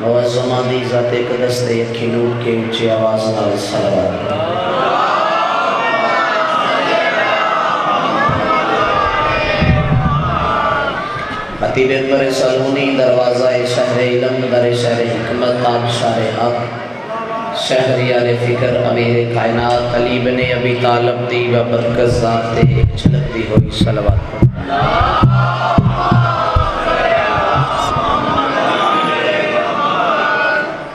معظمہ دی ذات اقدس دے اکھی لوٹ کے اونچی آواز نال صلوات خطیب اکبر سلونی دروازہ شہر علم در شہر حکمت تاج شہر حق شہریار فکر امیر کائنات علی بن ابی طالب دی و برکت ذات تے ایک چھلکتی ہوئی صلوات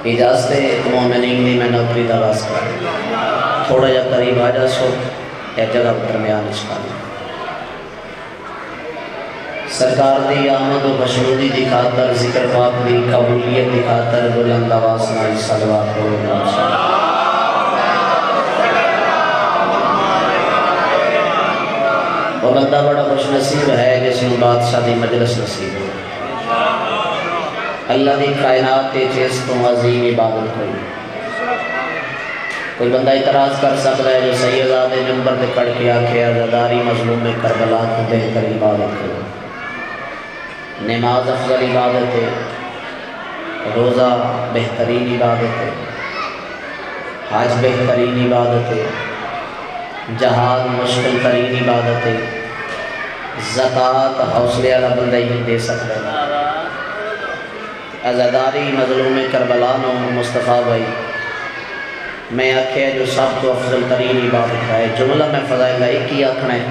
اجازت مومنین دی میں نوکری دراز کر تھوڑا جا قریب آ جا سو ایک جگہ درمیان اشکال سرکار دی آمد و بشنودی دی خاطر ذکر پاک دی قبولیت دی خاطر بلند آواز نائی صلوات ہو وہ بندہ بڑا خوش نصیب ہے جس میں بادشاہ دی مجلس نصیب ہو اللہ دی کائنات تے چیز تو عظیم عبادت کوئی بندہ اعتراض کر سکتا ہے جو سید آدھے نمبر تے کڑ کے آکھے عزاداری مظلوم میں کربلا کو بہتر عبادت کرو نماز افضل عبادت ہے روزہ بہترین عبادت ہے حج بہترین عبادت ہے جہاد مشکل ترین عبادت ہے زکوٰۃ حوصلے والا بندہ ہی دے سکتا ہے عزاداری مظلوم کربلا نو مصطفیٰ بھائی میں آکھے جو سب تو افضل ترین عبادت ہے جملہ میں فضائل کا ایک ہی آکھنا ہے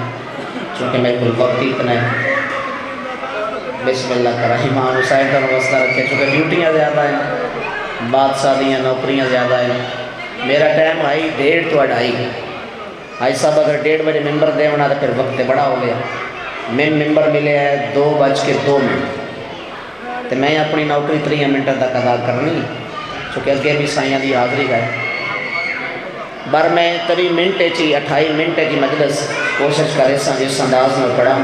چونکہ میرے کو وقت اتنا ہے بسم اللہ کرا امام حسین کا واسطہ رکھے چونکہ ڈیوٹیاں زیادہ ہیں بادشاہ دیاں نوکریاں زیادہ ہیں میرا ٹائم آئی 1:30 تو 2:30 آئی صاحب اگر 1:30 بجے ممبر دے ہونا تو پھر وقت بڑا ہو گیا میں ممبر ملے ہے 2:02 تو میں اپنی نوکری 3 منٹ تک ادا کرنی چونکہ اگے بھی سائیاں دی حاضری ہے بر میں 3 منٹ چی 28 منٹ کی مجلس کوشش کرے سا جس انداز میں پڑھا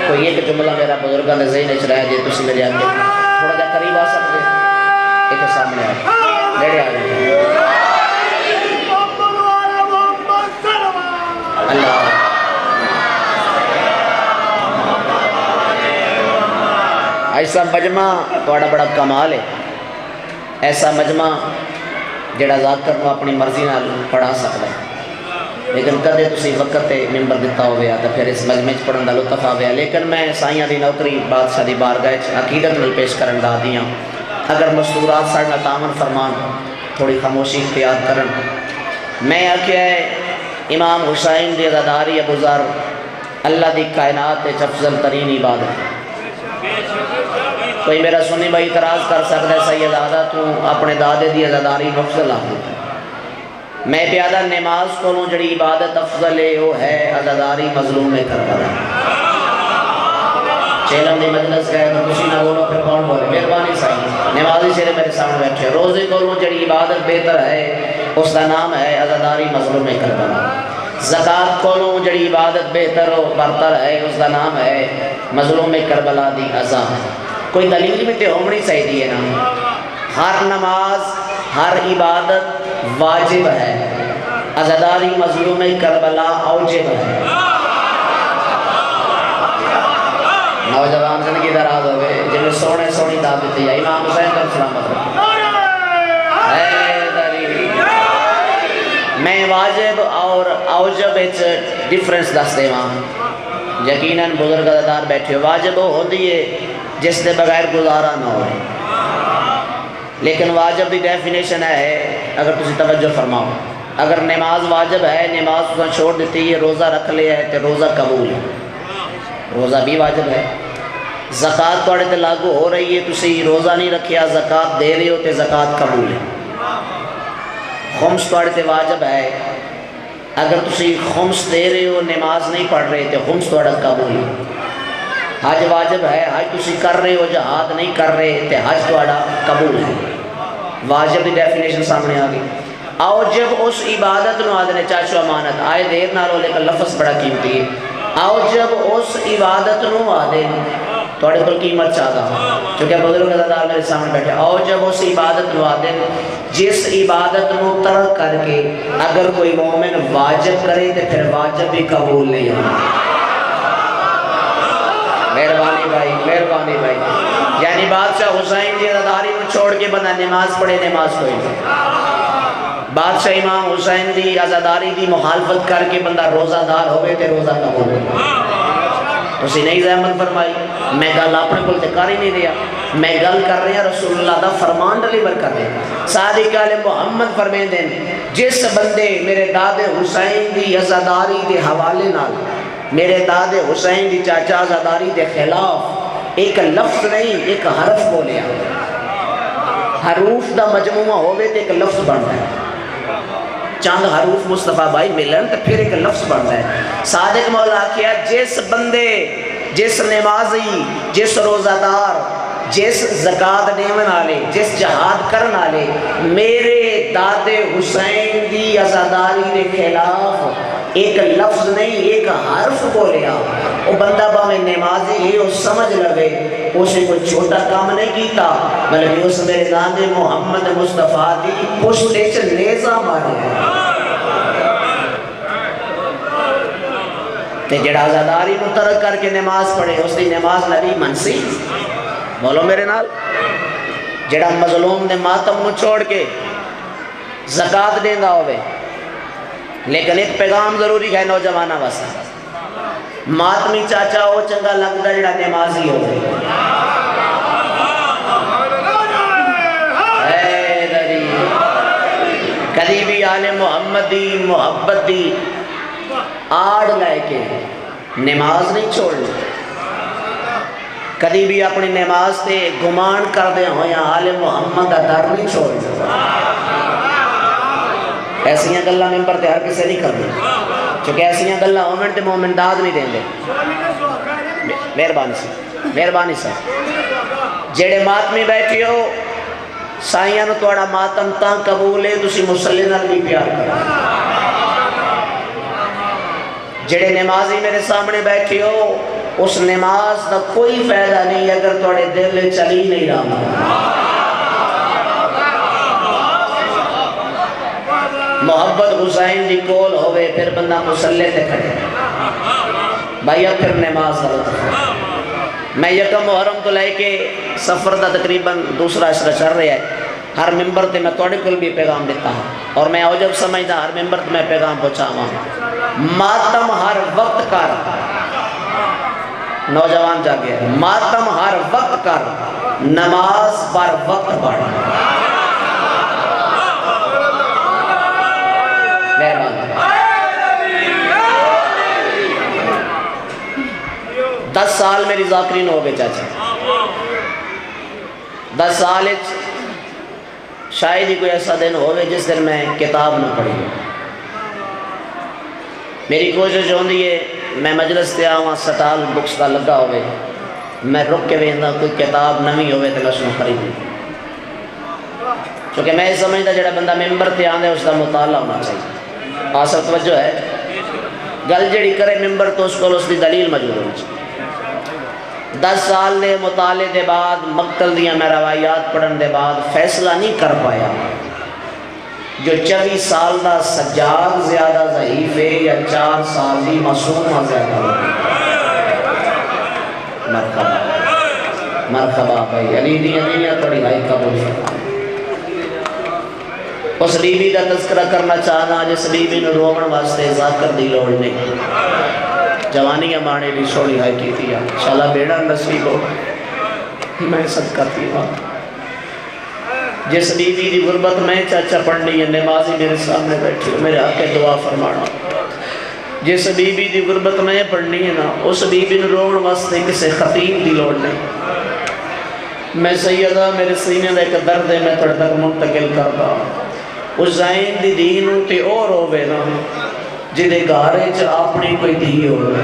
کوئی ایک جملہ میرا بزرگاں نے ذہن چ رہا جی تسی میرے آگے تھوڑا جا قریب آ سکتے ایک سامنے آ میرے آگے اللہ ایسا مجمع تھوڑا بڑا کمال ہے ایسا مجمع جڑا ذاکر کو اپنی مرضی نال پڑھا سکتا ہے لیکن کدے تسی وقت ممبر دیتا ہویا تو پھر اس مجمع پڑھن دا لطف آویا لیکن میں سائیاں دی نوکری بادشاہ دی بارگاہ عقیدت نال پیش کرن دا دیاں اگر مستورات ساڑھنا تعامل فرمان تھوڑی خاموشی اختیار کرن میں آکھیا ہے امام حسین دی عزاداری ابو ذر اللہ دی کائنات افضل ترین عبادت ہے کوئی میرا سنی بھائی اعتراض کر سکتا ہے سید آدھا تو اپنے دادے دی عزاداری افضل آتا ہے میں پیادہ نماز کو لوں جڑی عبادت افضل ہے وہ ہے عزاداری مظلوم میں کربلا چیلم دی مجلس گئے تو کسی نہ بولو پھر کون بولے مہربانی صحیح نمازی چہرے میرے سامنے بیٹھے روزے کو لوں جڑی عبادت بہتر ہے اس کا نام ہے عزاداری مظلوم میں کربلا زکوٰۃ کو لوں جڑی عبادت بہتر و برتر ہے اس کا نام ہے مظلوم میں کربلا دی عزا کوئی دلیل بھی تے ہونی چاہیے نا ہر نماز ہر عبادت واجب ہے عزاداری مظلوم کربلا اوجب ہے نوجوان زندگی دراز ہوئے جنہیں سونے سونی دعوت ہے امام حسین کا سلامت رکھے میں واجب اور اوجب ایچ ڈیفرنس دس دے وہاں یقیناً بزرگ عزادار بیٹھے واجب ہو دیئے جس دے بغیر گزارا نہ ہوئے لیکن واجب دی ڈیفینیشن ہے اگر تسی توجہ فرماؤ اگر نماز واجب ہے نماز کو چھوڑ دیتی ہے روزہ رکھ لیا ہے تو روزہ قبول ہے روزہ بھی واجب ہے زکوٰۃ توڑے تے لاگو ہو رہی ہے تسی روزہ نہیں رکھیا زکوٰۃ دے رہے ہو تے زکوٰۃ قبول ہے خمس توڑے تے واجب ہے اگر تسی خمس دے رہے ہو نماز نہیں پڑھ رہے تے خمس توڑے قبول ہے حج واجب ہے حج تسی کر رہے ہو جہاد نہیں کر رہے تے حج توڑا قبول ہے واجب دی ڈیفینیشن سامنے آگئی اوجب اس عبادت نو آدھنے چاچو امانت آئے دیر نالو لیکن لفظ بڑا قیمتی ہے اوجب اس عبادت نو آدھنے توڑے کل قیمت چاہتا چونکہ بزرگ عزادار میرے سامنے بیٹھے اوجب اس عبادت نو آدھنے جس عبادت نو ترک کر کے اگر کوئی مومن واجب کرے تے پھر واجب بھی قبول نہیں ہونا مہربانی بھائی یعنی بادشاہ حسین دی عزاداری میں چھوڑ چھوڑ کے بندہ نماز پڑھے نماز کوئی نہیں. بادشاہ امام حسین دی عزاداری دی مخالفت کر کے بندہ روزہ دار ہوئے تے روزہ قبول ہوئے. تسی نہیں زحمت فرمائی. میں گل اپنے کول تے کر ہی نہیں دیا. میں گل کر رہا رسول اللہ دا فرمان ڈلیور کر رہا. صادق آل محمد فرمیندے ہیں جس بندے میرے داد حسین دی عزاداری دے حوالے نال میرے داد حسین دی چاچا عزاداری دے خلاف ایک لفظ نہیں ایک حرف بولیا. حروف دا مجموعہ ہوئے تے ایک لفظ بنتا ہے. چند حروف مصطفیٰ بھائی ملن تو پھر ایک لفظ بنتا ہے. صادق مولا کیا جس بندے جس نمازی جس روزہ دار جس زکاة دیون آلے جس جہاد کرن آلے میرے داد حسین دی عزاداری دے خلاف ایک لفظ نہیں ایک حرف بولیا وہ بندہ باویں نمازی ہے وہ سمجھ لگے اسے کوئی چھوٹا کام نہیں کیتا بلکہ اس میرے داد محمد مصطفیٰ دی پشتے چ نیزہ مارے تے جڑا عزاداری مترک کر کے نماز پڑھے اس دی نماز نبی منسی. بولو میرے نال. جڑا مظلوم نے ماتم نو چھوڑ کے زکاة دیندا ہوئے لیکن ایک پیغام ضروری ہے نوجوانہ واسطے. ماتمی چاچا وہ چنگا لگتا جڑا نمازی ہوئے. کدی بھی آل محمد دی محبت دی آڑ لائے کے نماز نہیں چھوڑنی. کدی بھی اپنی نماز تے گمان کر دے ہو یا آل محمد دا در نہیں چھوڑنا. ایسیاں گلہ ممبر تے ہر کسے نہیں کر دیں چونکہ ایسیاں گلہ مومن تے مومن داد نہیں دیں دے. مہربانی سے جیڑے ماتمی بیٹھی ہو سائیاں نو توڑا ماتم تاں قبول ہے تسی مسلح نال بھی پیار کرو. جڑے نمازی میرے سامنے بیٹھی ہو اس نماز دا کوئی فائدہ نہیں اگر توڑے دل چلی نہیں رہا. محبت حسین دی کول ہوئے پھر بندہ مسلح تے کھڑے بھائی اب پھر نماز غلط ہے. میں یکم محرم تو لے کے سفر دا تقریباً دوسرا عشرہ چل رہا ہے. ہر ممبر تے میں توڑے کل بھی پیغام دیتا ہوں اور میں اوجب سمجھتا ہر ممبر تے میں پیغام پہنچا ہوں. ماتم ہر وقت کر نوجوان جاگے ماتم ہر وقت کر نماز پر وقت پڑھ. مہربان 10 سال میری ذاکرین ہو گئے چاچا. 10 سال شاید ہی کوئی ایسا دن ہوئے جس دن میں کتاب نہ پڑھی. میری کوشش ہوندی ہے میں مجلس تے آواں سٹال بکس کا لگا ہوئے میں رک کے ویندا کوئی کتاب نویں ہوئے تے میں خریدی کیونکہ میں سمجھدا جڑا بندہ ممبر تے آندا ہے اس دا مطالعہ ہونا چاہیے. آسر توجہ ہے گل جڑی کرے ممبر تو اس کو اس دی دلیل موجود ہونی چاہیے. 10 سال دے مطالعے دے بعد مقتل دیاں میں روایات پڑھن دے بعد فیصلہ نہیں کر پایا جو 24 سال دا سجاد زیادہ ضعیف ہے یا 4 سال دی معصومہ زیادہ مرحبا مرحبا بھائی علی دی علیہ تھوڑی ہائی قبول. اس بیوی دا تذکرہ کرنا چاہنا جس بیوی نے رومن واسطے ذاکر دی لوڑ نہیں جوانی امانے بھی سوڑی ہائی کی تھی انشاءاللہ بیڑا نصیب ہو میں صدقہ تھی ہوں. جس بیوی دی غربت میں چاچا پڑھنی ہے نمازی میرے سامنے بیٹھی میرے آقے دعا فرمانا. جس بیوی دی غربت میں پڑھنی ہے نا اس بیوی نے رومن واسطے کسے خطیب دی لوڑ نہیں. میں سیدہ میرے سینے دے ایک درد ہے میں تھوڑا تک منتقل کرتا ہوں. اس زائن دی دین تے اور ہوئے نا جدے گارے چا اپنی کوئی دی ہوئے.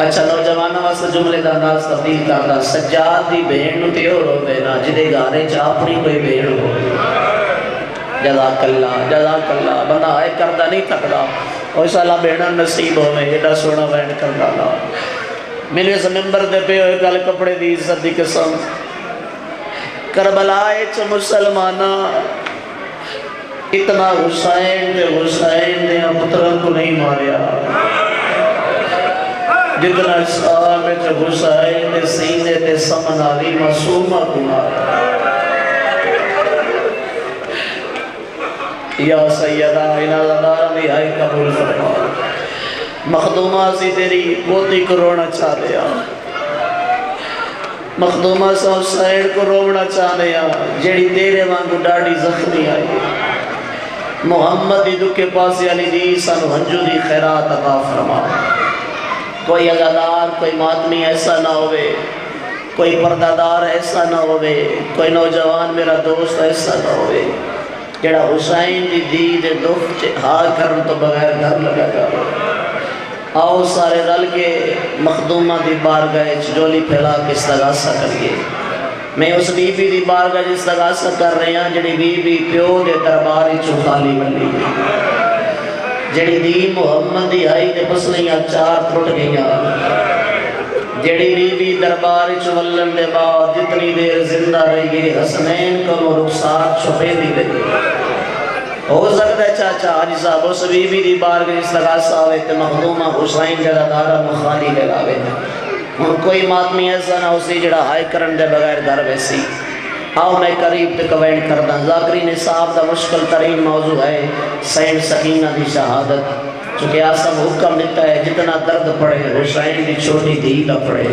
اچھا نوجوانہ واسطہ جملے دا انداز تبدیل کرتا سجاد دی بہن تے اور ہوئے نا جدے گارے چا اپنی کوئی بہن ہوئے. جزاک اللہ بندہ آئے کردہ نہیں تکڑا اور اس اللہ بہنہ نصیب ہوئے ایڈا سونا بہن کردہ نا. میرے اس ممبر دے پہ ہوئے کل کپڑے دی عزت دی قسم کربلا اچ مسلمانہ اتنا حسین نے پتروں کو نہیں ماریا جتنا شام حسین سینے تے سمن علی معصومہ کمارا یا سیدہ انہا دی آئی قبول فرما مخدومہ سی تیری پوتی کو رونا چاہ دیا مخدومہ سا حسین کو رونا چاہ دیا جیڑی تیرے وانگو ڈاڑی زخمی آئی محمد دی دکھے پاسی علی دی سانو ہنجو دی خیرات عطا فرما کوئی عزادار کوئی ماتمی ایسا نہ ہوئے کوئی پردادار ایسا نہ ہوئے کوئی نوجوان میرا دوست ایسا نہ ہوئے جڑا حسین دی دید دکھ ہاں کرن تو بغیر گھر لگا گا آؤ سارے رل کے مخدومہ دی بارگاہ چجولی پھیلا کے استغاثہ کریے میں اس بی بی دی بارگاہ جس استغاثہ کر رہے ہیں جڑی بی بی پیو دے درباری چو خالی بنی جڑی دی محمد دی آئی دے پسلیاں چار ٹوٹ گئیاں جڑی بی بی درباری چو ولن دے بعد جتنی دیر زندہ رہی حسنین کو رخسار چھپے دی رہی ہو سکتا ہے چاچا آجی صاحب اس بی بی دی بارگاہ جس استغاثہ ہوئے تے مخدومہ حسین جگہ دارہ مخالی لگاوے ان کوئی ماتمی ایسا نہ اسی جڑا ہائی کرن دے بغیر گھر ویسی آؤ میں قریب تے کوینٹ کردہ ذاکری نصاب دا مشکل ترین موضوع ہے سین سکینہ دی شہادت چونکہ آسم حکم دیتا ہے جتنا درد پڑے حسین دی چھوٹی دی دا پڑے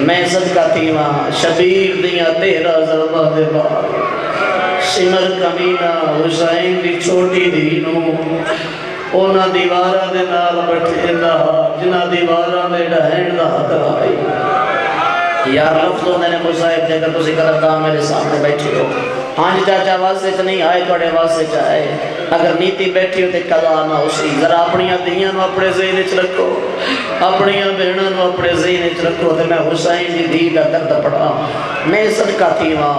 میں صدقہ تیمہ شبیر دیاں تیرہ ضربہ دے بار شمر کمینہ حسین دی چھوٹی دینوں اونا دیوارہ دے نال بٹھے دا جنا دیوارہ دے ڈہین دا حق آئی یار لفظوں نے مصائب دے کر تسی قدردان میرے سامنے بیٹھے ہو آنج چاچا واسے چ نہیں آئے توڑے واسے چاہے اگر نیتی بیٹھی ہو تے قضا نہ اسی ذرا اپنیاں دیاں نو اپنے ذہن چ رکھو اپنیاں بہناں نو اپنے ذہن چ رکھو تے میں حسین دی دی دا درد پڑھا میں صدقہ تھیواں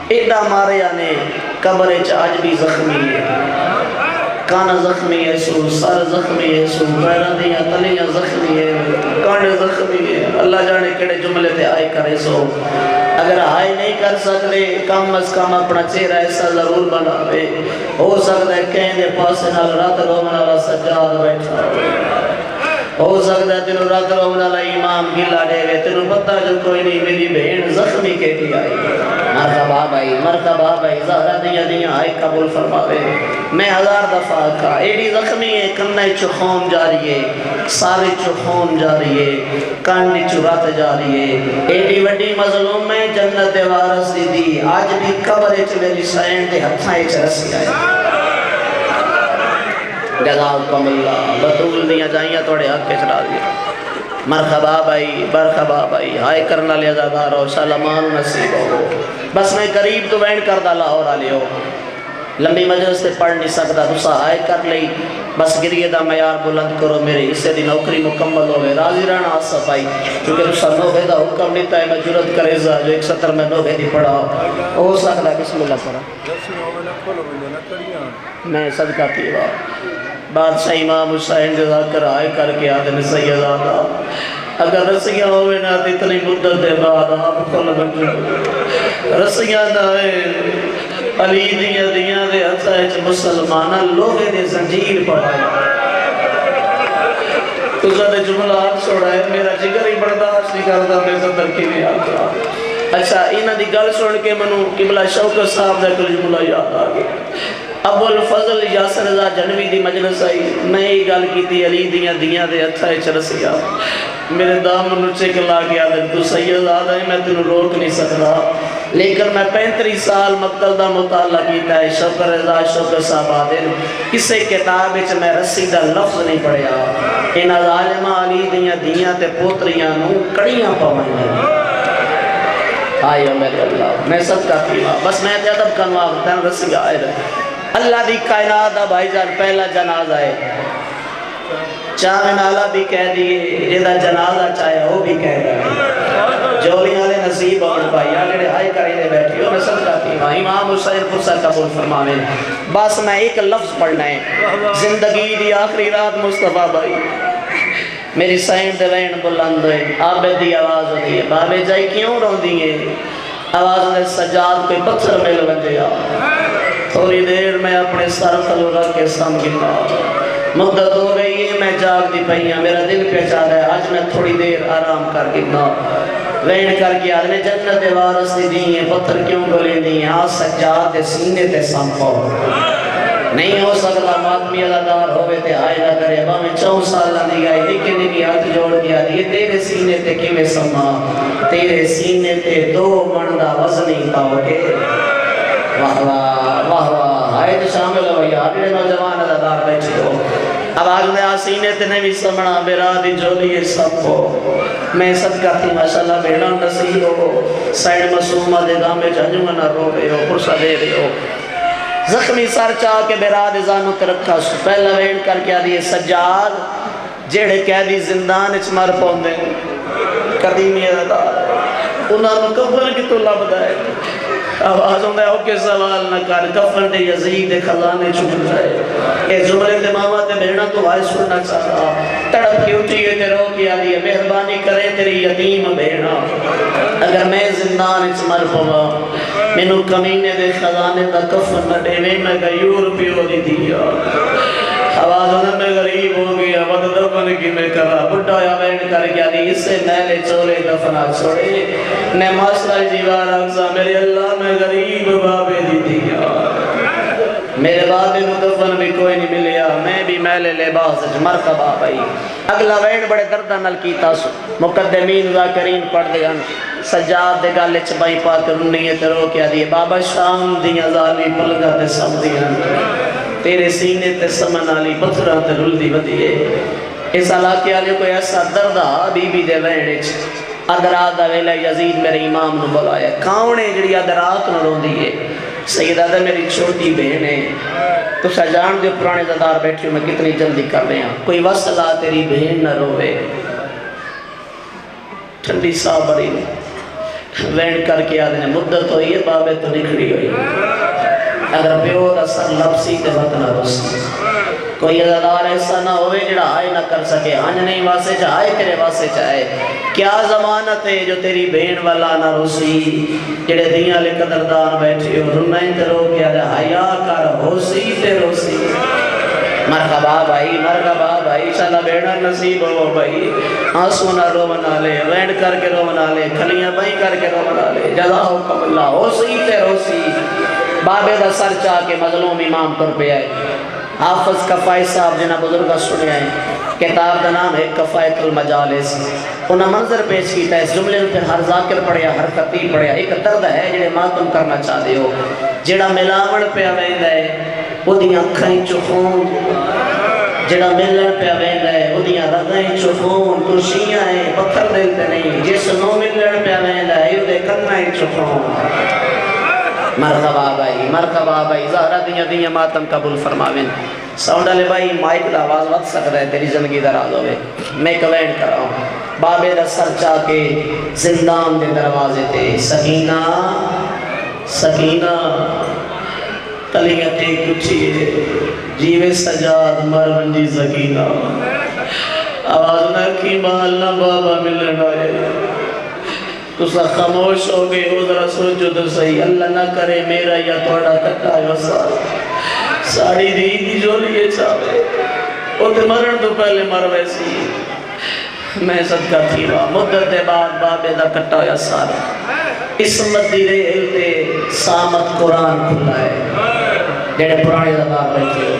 ایڈا ماریا نے قبر چ آج بھی زخمی ہے کانا زخمی ہے سو سر زخمی ہے سو پیران دیاں تلیاں زخمی ہے کانے زخمی ہے اللہ جانے کڑے جملے تے آئے کرے سو اگر آئے نہیں کر سکتے کم از کم اپنا چہرہ ایسا ضرور بناوے ہو سکتا ہے کہیں دے پاسے نال رات رومن والا سجاد بیٹھا ہو سکتا ہے تینوں رات رومن والا امام گلا دے گئے تینوں پتہ جو کوئی نہیں میری بہن زخمی کہتی آئی مرحبا بھائی زہرہ دیاں آئی قبول فرماوے میں ہزار دفعہ کہا ایڈی زخمی ہے کننے چو خون جاری ہے سارے چو خون جاری ہے کانڈی چو رات جاری ہے ایڈی وڈی مظلوم میں جنت وارسی دی آج بھی قبر چو میری سائن دے ہتھائیں چ رسی آئے جزاکم اللہ بطول دیاں جائیاں توڑے حق کے چلا دیا مرحبا بھائی ہائے کرنا لیا زادار ہو سلمان نصیب ہو بس میں قریب تو وینڈ کردہ لاہور آ لیو لمبی مجلس سے پڑھ نہیں سکتا تو سہائے کر لئی بس گریہ دا معیار بلند کرو میرے حصے دی نوکری مکمل ہوئے راضی رہنا آسف آئی چونکہ تو سر نوبے دا حکم دیتا ہے میں جرد کرے زا جو ایک سطر میں نوبے دی پڑھا ہو سکتا ہے بسم اللہ پڑھا میں صدقہ تیوا بادشاہ امام حسین جزا کر آئے کر کے آدھن سیدادہ اگر رسیاں ہوئے نا اتنی مدت دے بعد آپ کھل بنجو رسیاں دائے علی دیاں دے حسائچ مسلمانہ لوگے دے زنجیر پڑھائے تو زیادہ جملات چھوڑائے میرا جگر ہی برداشت نہیں کرتا میں صدر کی بھی آتا اچھا انہاں دی گل سن کے منو قبلہ شوکت صاحب دے کل جملہ یاد آگے ابو الفضل یاسر رضا جنوی دی مجلس آئی میں ہی گل کی تھی علی دیاں دے اچھائے چرسیا میرے دامن نچے کے لا گیا دے تو سید آدھا ہے میں تنہوں روک نہیں سکتا لیکن میں 35 سال مقتل دا مطالعہ کیتا ہے شوکر رضا شوکر صاحب آدھے کسے کتاب اچھ میں رسیدہ لفظ نہیں پڑھیا ان ظالمہ علی دیاں تے پوتریاں نو کڑیاں پاوائیں آئیو میرے اللہ میں سب کا تیمہ بس میں ادب کنوا تین رسی آئے رہے اللہ دی کائنات دا بھائی جان پہلا جنازہ ہے چاہے نالا بھی کہہ دیئے جیدہ جنازہ چاہے وہ بھی کہہ رہے جولی آلے نصیب اور بھائی آگے ہائی کرینے بیٹھی ہو میں سب کہتی ہوں امام حسین فرصہ قبول فرماویں بس میں ایک لفظ پڑھنا ہے زندگی دی آخری رات مصطفیٰ بھائی میری سائن دے وین بلند ہوئے آبے دی آواز ہوتی ہے بابے جائی کیوں رو دیئے آواز دے سجاد کوئی پتھر مل بندے تھوڑی دیر میں اپنے سر تلو رکھ کے سم گنا مدت ہو گئی ہے میں جاگ دی پئی ہوں، میرا دل پہ چاہ رہا ہے آج میں تھوڑی دیر آرام کر کے نا وین کر کے آدھنے جنت وارث دی ہیں پتھر کیوں گلے دی ہیں آج سجاد سینے تے سنپو نہیں ہو سکتا ماتمی عزادار ہوئے تے آئے نہ کرے با میں 4 سال لگی آئی دیکھے نکی ہاتھ جوڑ دیا دیئے تیرے سینے تے کیویں سما تیرے سینے تے 2 من دا وزنی پاؤ کے واہ واہ واہ واہ آئے تو شامل ہو یار میرے نوجوان عزادار بیٹھے ہو اب آگ میں آسینے تے نہیں سمنا میرا دی جولی سب ہو میں صدقہ تھی ماشاءاللہ بیڑا نصیب ہو سائن مسومہ دے دامے جھنجوں نہ رو رہے ہو پرسہ دے رہے ہو زخمی سر چاہ کے بیراد ازانو ترکھا سو پہلا وین کر کے آدھی سجاد جیڑے قیدی زندان اچ مر پوندے قدیمی عزادار انہاں نو کفن کی تو لب دائے آواز ہوندہ ہے اوکے سوال نہ کر کفن دے یزید خزانے چھوٹ جائے اے جملے تے ماما تے بہنا تو آئے سننا چاہتا تڑپ کی اٹھی ہے تے رو کی آدھی ہے مہربانی کرے تیری یتیم بہنا اگر میں زندان اچ مر پوا مینو کمینے دے خزانے دا کفن نہ دے میں غیور پیو دی دیا آواز ہونا میں غریب ہو گیا ود دفن کی میں کرا بڑھا یا بین کر گیا دی اس سے نیلے چورے دفنا چھوڑے نے ماسلہ جیوار اقصا میرے اللہ میں غریب بابے دی دیا میرے بابے کو دفن بھی کوئی نہیں ملیا میں بھی میلے لباس مرکبہ بھائی اگلا وین بڑے دردہ نل کی تاسو مقدمین ذاکرین پڑھ دے گا سجاد دے گالے چبائی پاک رنیت رو کیا دیئے بابا شام دیاں ظالی پلگا تے سم دیاں تیرے سینے تے سمن آلی پتھرہ تے رل دی بدیے اس علاقے آلے کوئی ایسا دردہ بی بی دے وینچ ادرات دا ویلہ یزید میرے امام نو بلایا کاؤنے جڑی ادرات نو رو دیئے سیدہ دا میری چھوٹی بہن ہے تو سجان دے پرانے زدار بیٹھے ہوں میں کتنی جلدی کر رہے ہیں کوئی وصلہ تیری بہن نہ روے ٹھنڈی سا بڑی وینڈ کر کے آدھنے مدت ہوئی ہے بابے تو نکھڑی ہوئی اگر پیو دا سر لپسی تے وقت نہ رسی کوئی عزادار ایسا نہ ہوئے جڑا آئے نہ کر سکے آنج نہیں واسے چاہے تیرے واسے چاہے کیا ضمانت ہے جو تیری بہن والا نہ رسی جڑے دیاں لے قدردان بیٹھے ہو رنائن تے رو کیا دے حیاء کر ہوسی تے روسی مرحبا بھائی چلا بیڑا نصیب ہو بھائی آنسو نہ رو منا لے وینڈ کر کے رو منا لے کھلیاں بھائی کر کے رو منا لے جزاہکم اللہ ہوسی تے روسی بابے دا سر چاہ کے مظلوم امام پر پہ آئے حافظ کفائی صاحب جنہ بزرگا سنے آئے کتاب دا نام ہے کفایت المجالس انہا منظر پیش کیتا ہے اس جملے میں پھر ہر ذاکر پڑھیا ہر خطیب پڑھیا ایک درد ہے جڑے ماتم کرنا چاہ دے ہو جڑا ملاون پہ آویندہ ہے وہ دیاں کھائیں چخون جڑا ملن پہ آویندہ ہے وہ دیاں رغائیں چخون کرشیاں ہیں پتھر دلتے نہیں جس نو ملن پہ آویندہ ہے یہ دے کنائیں چخون مرحبا بھائی زہرہ دیاں ماتم قبول فرماویں ساؤنڈا لے بھائی مائک دا آواز وقت سکتا ہے تیری زندگی دراز ہوئے میں کلینڈ کر رہا ہوں بابے دا سر چاہ کے زندان دے دروازے تے سکینہ تلیتے کچھیے جیوے سجاد مرونجی سکینہ آواز نہ کی مال نہ بابا ملن آئے تو سا خاموش ہو گئے ہو ذرا سوچو تو صحیح اللہ نہ کرے میرا یا توڑا کٹا ہے وسار ساڑی دی جو لیے چاہے وہ تے مرن تو پہلے مر ویسی میں صدقہ تھی وہاں مدت بعد بابے دا کٹا یا سارا اسمت دی رہے تے سامت قرآن کھلا ہے جڑے پرانے زبان بیٹھے ہو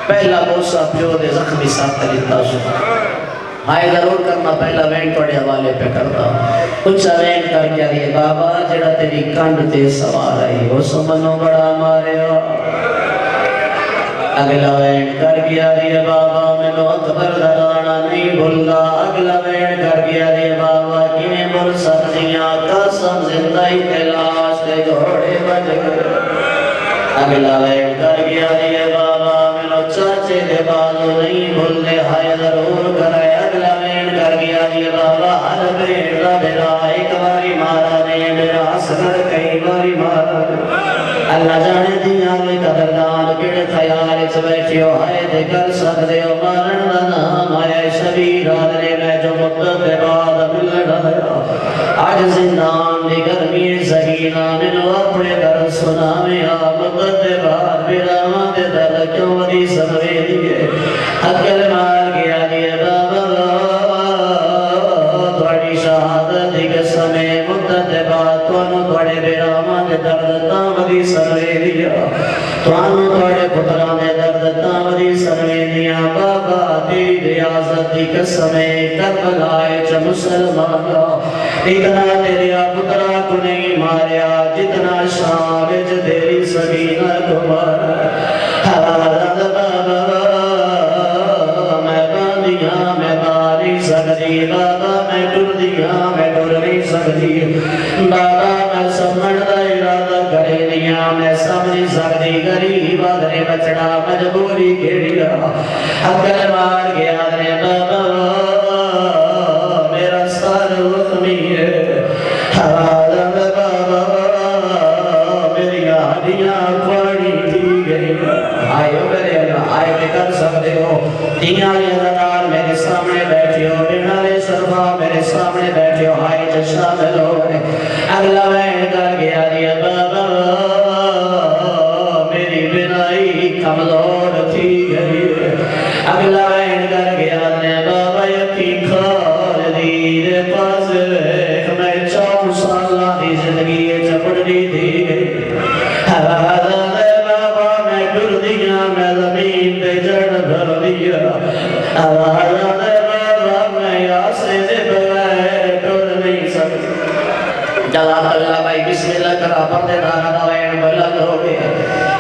پہلا بوسا پیو دے زخمی ساتھ لیتا سو ہائے ضرور کرنا پہلا وین توڑے حوالے پہ کرتا اچھا وین کر کیا دیئے بابا جڑا تیری کانڈ تے سوار آئی وہ سمنو بڑا مارے ہو اگلا وین کر گیا دیئے بابا میں نو اکبر درانا نہیں بھلا اگلا وین کر گیا دیئے بابا کنے بھل سبزیاں قسم زندہی تلاش تے گھوڑے بج گئے اگلا وین کر گیا دیئے بابا میں نو چاچے دے بازو نہیں بھل دے ہائے ضرور کرائے اگلا وین کر گیا دیئے بابا ہر بین دا میرا ایک باری مارا نہیں میرا حسنر کئی باری مارا اللہ جانے دیا میں قدردان کڑے خیال اس بیٹھے ہو ہائے دے کر سکتے ہو مارن دا نام آیا شبیر آدھنے میں جو مدت بعد ملن آیا آج زندان دی گرمی سکینہ منو اپنے در سنا میں مدت بعد برامان دے در کیوں دی سنوے دیئے اکل مار گیا دیا بابا تھوڑی شہادت کے سمے مدت بعد توانو تھوڑے بیرامان درد تامدی سروے دیا توانو تھوڑے پتران درد تامدی سروے دیا بابا تیری ریاضت کے سمے کربلائے چا مسلمانا اتنا تیریا پترا کو نہیں ماریا جتنا شامج تیری سکینہ کو مارا حوالت بابا میں باندیاں میں باری سکتی بابا میں ٹر دیا میں ٹر نہیں سکتی بابا میں سمجھ دا ارادہ کرے دیا میں سمجھ سکتی غریب آدھنے بچڑا مجبوری کھڑیا اکل مار گیا دنے بابا میرا سار زخمی ہے حوالت بابا میری آدیاں پڑی تھی گئی آئیو میرے اللہ آئے کہ کر سکتے ہو دیاں لیدار میرے سامنے بیٹھے ہو بنالے شرفا میرے سامنے بیٹھے ہو آئے جو شامل ہو گئے اگلا وین کر گیا دیا بابا میری بنائی کمزور تھی گئی اگلا وین کر گیا دیا بابا یکی کھال دیر پاس میں 4 سالہ دی زندگی چپڑی تھی گئی حوالت بابا میں گر دیا میں زمین پہ جڑ بھر دیا حوالت بابا میں یاسے دے بغیر ٹر نہیں سکتا جزاک اللہ بھائی بسم اللہ کرا پردے دارا دوین بلند ہو گیا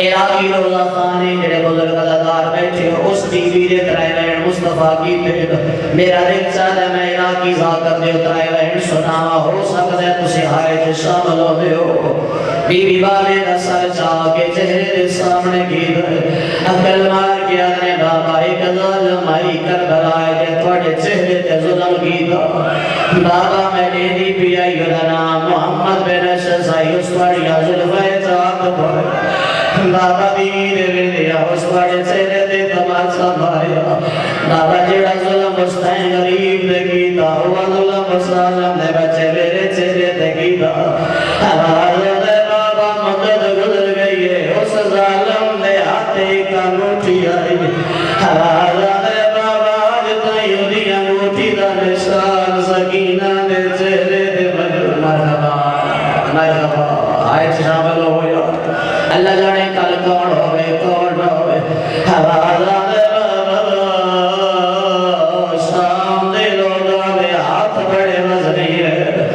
عراقی روزہ خانے جڑے بزرگ ادادار بیٹھے ہو اس ٹی وی دے ترائے وین مصطفیٰ کی پھر میرا دل چاہتا ہے میں عراقی ذاکر دے ترائے وین سناوا ہو سکتا ہے تسی آئے جو شامل ہو دے ہو بی بی بالے دا سر چاہ کے چہرے دے سامنے کی دے اکل مار کے آدھنے بابا ایک ظالم آئی کربلائے دے تھوڑے چہرے تے ظلم کی دا بابا میں نے دی پی آئی نام محمد بن اشرس آئی اس تھوڑی ظلمائے چاہت پر بابا دینے دیا اس بڑے چہرے دے تماشا ماریا بابا جڑا ظلم مستعین غریب دے گیتا ہوا ظلم مسالم دے بچے میرے چہرے دے گیتا حوالت بابا مدد گزر گئی ہے اس ظالم دے ہاتھے کا انگوٹھی آئی حوالت بابا جتا یودی انگوٹھی دا نشان سکینہ دے چہرے دے مرحبا مرحبا آئے شامل ہو یا اللہ جانے کل کون ہوئے کون ہوئے حوالت بابا شام دے لوگوں میں ہاتھ بڑے وزنی ہے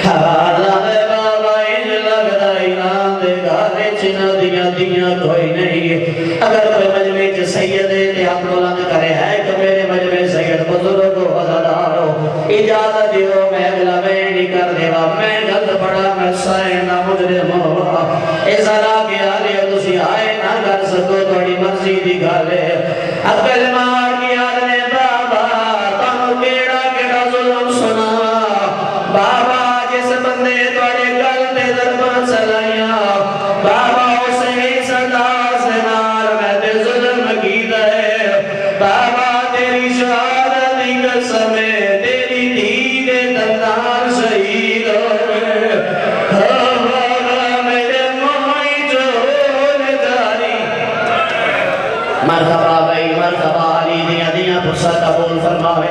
حوالت بابا ان لگتا ایمان دے گارے چنہ دیا دیا کوئی نہیں اگر کوئی مجمع سید دے حق بلند کرے ہے کہ میرے مجمع سید بزرگ و وزدار ہو اجازت دیو میں اگلا بینی کر دیوا میں غلط پڑا میں سائنہ مجرم ہوا ازالہ کے آلے تسی آئے نہ کر سکو توڑی مرضی دی گالے اکل مار کی آدھنے بابا تانو کیڑا کیڑا ظلم سنا بابا جس بندے توڑے گلتے دربان چلائیاں بابا اسے صدا سے نار میں تے ظلم کی دے بابا تیری شہادت دی قسم ہے تیری دید دندان شہید ہوئے مرحبا بھائی مرحبا علی دیا دیا فرصت قبول فرماوے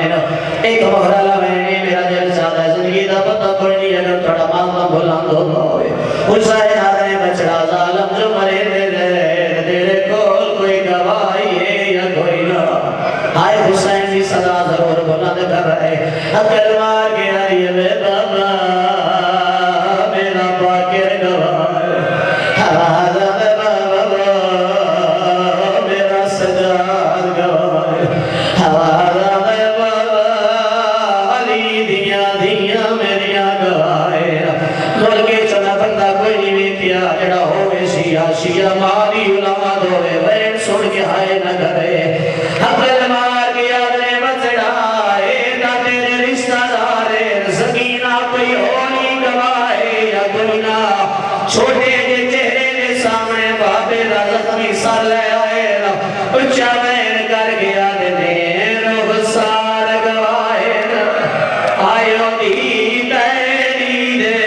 ایک محرلہ میں میرا دل چاہتا ہے زندگی دا پتہ پڑھنی اگر تھوڑا مانگا بلند ہوئے حسین آدھے بچڑا ظالم جو مرے تیرے کول کوئی گواہی ہے یا کوئی نہ آئے حسین کی صدا ضرور بلند کر رہے اکل مار کے آئیے بے بابا میرا باکر گواہ حوالت شیعہ مالی علماء دوے بین سن کے آئے نہ کرے اپنے مار کے آدھنے بچڑائے نہ تیرے رشتہ دارے سکینہ کوئی ہونی گوائے یا کوئی نہ چھوٹے کے چہرے کے سامنے بابے دا زخمی سر لے آئے اچھا بین کر کے آدھنے روح سار گوائے آئے دی تیری دے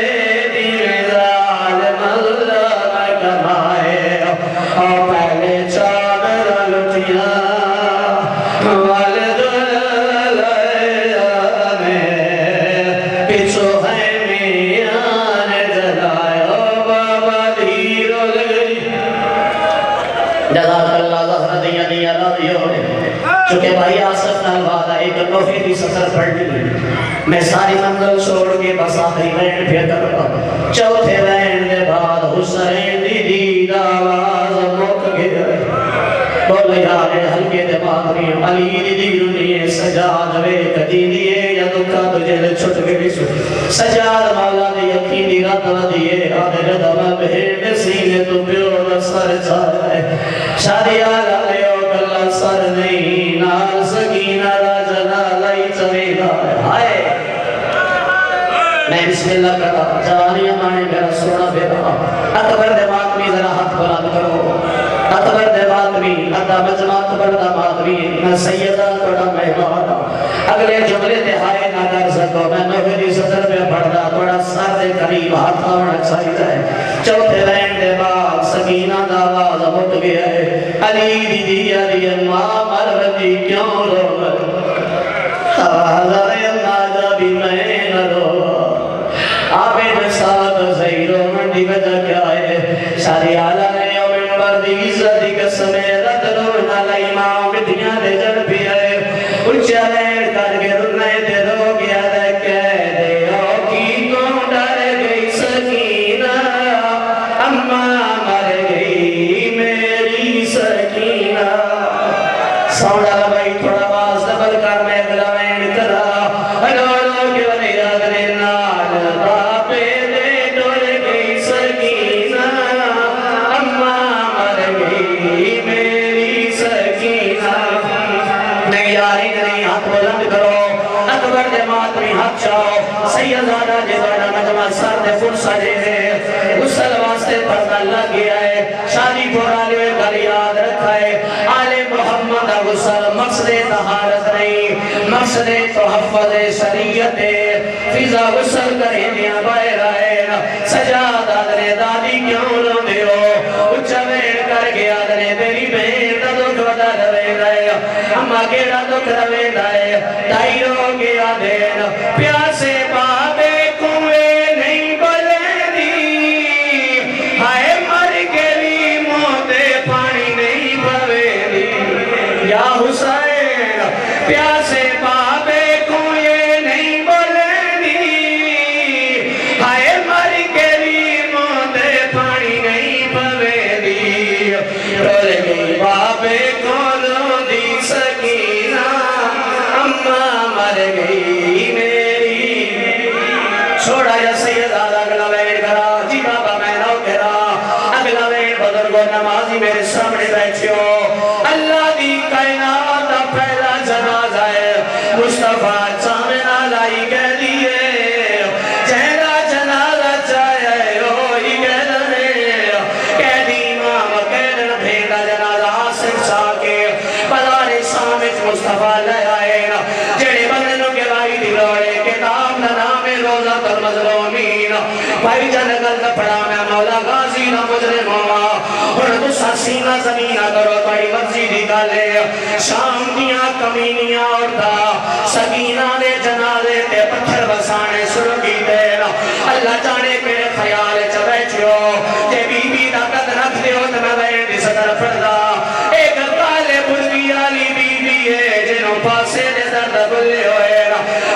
پہلے چادر لٹیاں جزاک اللہ زہرہ دیا دیا راضی ہوئے چونکہ بھائی آصف نال وعدہ ایک نوحے دی سفر پڑھنی میں ساری منزل چھوڑ کے بس آخری وین پھر کرتا چوتھے وین دے بعد حسین دی دید آواز موک گئے بولے یارے ہلکے دے بعد میں علی دی دیرنی سجاد وے کجی دیئے یا دکھا تجھے لے چھٹ گئے سجاد مولا دی یقین دی رات دیئے آدھے ردہ بہن سینے تو پیور سر چاہے شادی آلہ لیو کلا سر نہیں نال سکینہ راجنا لائی چویدہ ہائے میں بسم اللہ کرتا جوانی امانے میرا سونا بیرا اکبر دے ماتمی ذرا ہاتھ بلند کرو اکبر دے ماتمی ادھا مجمع اکبر دا ماتمی میں سیدہ توڑا مہمانا اگلے جملے دے ہائے نہ کر سکو میں نوہری صدر پہ پڑھدا توڑا سر دے قریب ہاتھ آونا چاہی جائے چوتھے وین دے بعد سکینہ دا آواز مٹ گیا ہے علی دی دی علی ماں مرودی کیوں رو حضر اللہ جبی میں نہ رو آبید ساتھ زیرو منڈی وجہ کیا ہے شاری آلہ نے یومن وردی عزتی قسم رد رونا لائمام بدیاں دے جڑ بھی ہے اچھا لین کر کے رنے دے رو گیا دے کہہ دے او کی کو ڈر گئی سکینہ اماں مر گئی میری سکینہ سوڑا لبائی تھوڑا باز دبل کر میں گلا وین کرا انہوں کے ولی یاد دینا باپے دے ڈر گئی سکینہ اماں مر گئی میری سکینہ نہیں یاری نہیں ہاتھ بلند کرو اکبر دے ماتمی حق چاہو سیدانہ جزانہ مجمع سر دے فرصہ دے دے غسل واسطے پردہ لگ گیا ہے شادی پرانے گھر یاد رکھا ہے آل محمد غسل مقصد طہارت نہیں مقصد تحفظ شریعت فضا غسل کریں دیا باہر آئے سجاد آدھنے دادی کیوں رو دیو اچھا وین کر گیا آدھنے تیری بہن دا دکھ ودا روے گئے اما کیڑا دکھ روے گئے دائی رو گیا دین پیاسے بابے کنوے نہیں بلے دی ہائے مر گلی موتے پانی نہیں بوے دی یا حسین پیاسے بابے کنوے نہیں بلے دی ہائے مر گلی موتے پانی نہیں بوے دی ڈر گئی بابے کولوں دی سکینہ اماں مر گئی میری چھوڑا یا سید آدھا اگلا وین کرا جی بابا میں نو کرا اگلا وین بزرگو نمازی میرے سامنے بیٹھو اللہ دی کائنات دا پہلا جنازہ ہے مصطفیٰ چامنہ لائی کہہ دیئے جہرا جنازہ چاہے ہوئی کہہ دی امام کہنے بھیگا جنازہ آسن شاہ کے بزار سامت مصطفیٰ لے آئے جڑے بندنوں کے لائی دی روڑے کتاب نہ نام روزہ تر مظلومین بھائی جنگل کا پڑا میں مولا غازی نہ مجرم ہوا اور تو سینہ زمینہ کرو بڑی مرضی دی گالے شام دیاں کمینیاں اور دا سکینہ دے جنازے تے پتھر بسانے سرگی دینا اللہ جانے میرے خیال چبیٹھو جے بی بی دا قد رکھ دیو تو میں وین دی صدر پردہ ایک کالے بلگی آلی بی بی ہے جنہوں پاسے دے درد بلے ہوئے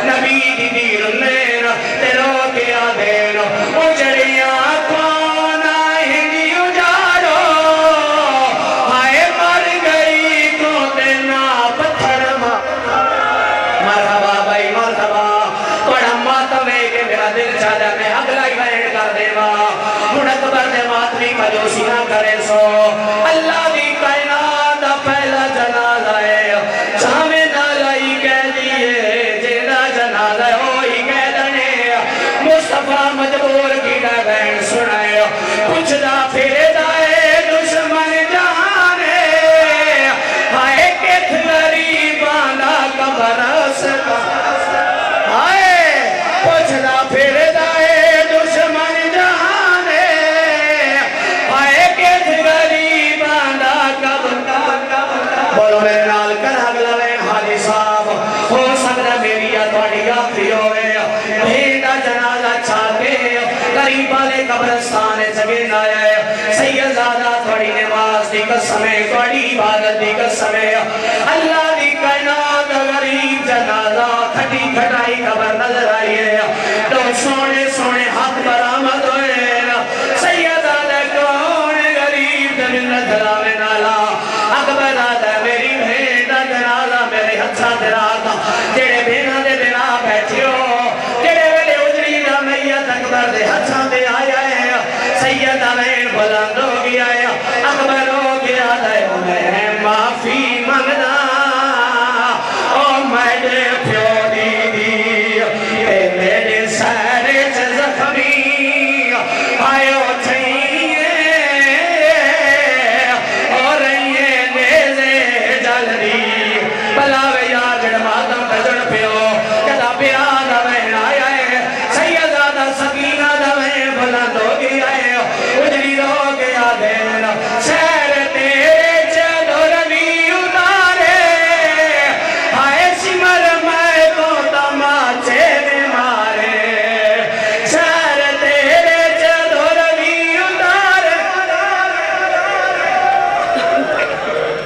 نبی دی دیر لینا تیرو کے آدھینا اجڑیاں کون آئیں اجارو ہائے مر گئی تو دینا پتھر مرحبا بھائی مرحبا بڑا ماتم ہے کہ میرا دل چاہتا میں اگلا ہی بہن کر دیوا منقبر دے ماتمی کا جو سینہ کرے سو اللہ دی کائنات پہلا جنازہ ہے جامع نالائی کہہ دیئے جینا جنازہ ہوئی کہہ دنے مصطفیٰ مجبور کی بہن سنائے کچھ دا پھر دائے دشمن جانے ہائے کت غریبانا کبر سکا ہائے کچھ دا پھر دائے دشمن جانے ہائے کت غریبانا کبر بولو میرے نال کر اگلا وین حاجی صاحب ہو سکتا میری آتوانی آخری ہوئے بھیڑا جنازہ چھاتے قریب والے قبرستان جگہ نہ آئے سید زادہ تھوڑی نماز دی دی قسم ہے توڑی عبادت دی قسم ہے اللہ دی کائنات غریب جنازہ کھٹی کھٹائی خبر نظر آئی ہے تو سونے سونے ہاتھ برآمد ہوئے سید آدھے کون غریب دل دلاوے نالا اکبر آدھے میری بھیڑا جنازہ میرے ہتھا دراتا جڑے بھیڑا دے بنا بیٹھے ہو جڑے ویلے اجری دا میت اکبر دے ہتھا دے آیا ہے سید آمین بلند ہو گیا ہے اکبر ہو گیا ہے معافی